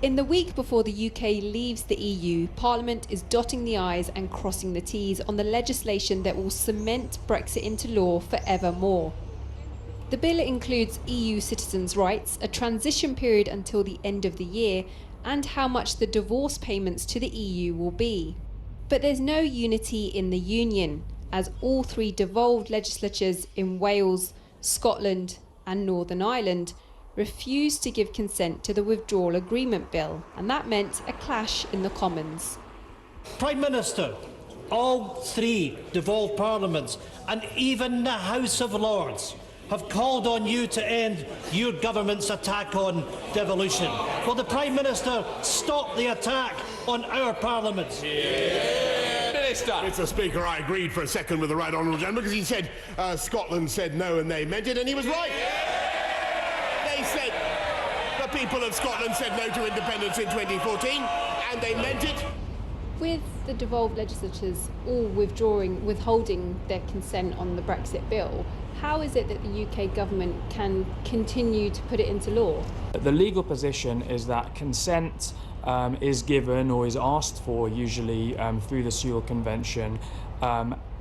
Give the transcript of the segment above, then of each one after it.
In the week before the UK leaves the EU, Parliament is dotting the I's and crossing the T's on the legislation that will cement Brexit into law forevermore. The bill includes EU citizens' rights, a transition period until the end of the year, and how much the divorce payments to the EU will be. But there's no unity in the Union, as all three devolved legislatures in Wales, Scotland and Northern Ireland refused to give consent to the withdrawal agreement bill, and that meant a clash in the Commons. Prime Minister, all three devolved parliaments and even the House of Lords have called on you to end your government's attack on devolution. Will the Prime Minister stop the attack on our Parliament? Mr. Speaker, I agreed for a second with the Right Honourable Gentleman because he said Scotland said no and they meant it, and he was right. They said, the people of Scotland said no to independence in 2014 and they meant it. With the devolved legislatures all withholding their consent on the Brexit bill, how is it that the UK government can continue to put it into law? The legal position is that consent is given or is asked for, usually through the Sewell Convention,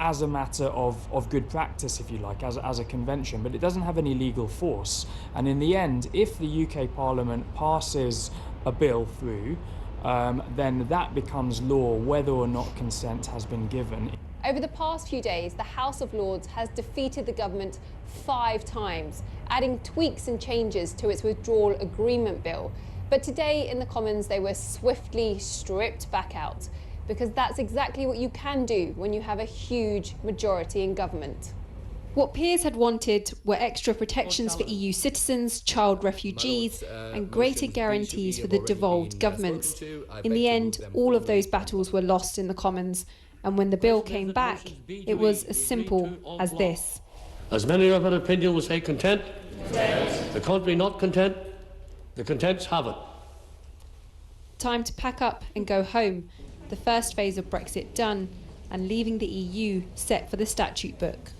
as a matter of good practice, if you like, as a convention, but it doesn't have any legal force. And in the end, if the UK Parliament passes a bill through, then that becomes law whether or not consent has been given. Over the past few days, the House of Lords has defeated the government 5 times, adding tweaks and changes to its withdrawal agreement bill. But today in the Commons, they were swiftly stripped back out, because that's exactly what you can do when you have a huge majority in government. What peers had wanted were extra protections for EU citizens, child refugees, and greater guarantees for the devolved governments. In the end, all of those battles were lost in the Commons, and when the bill came back, it was as simple as this. As many of our opinion will say content, the country not content, the contents have it. Time to pack up and go home, the first phase of Brexit done, and leaving the EU set for the statute book.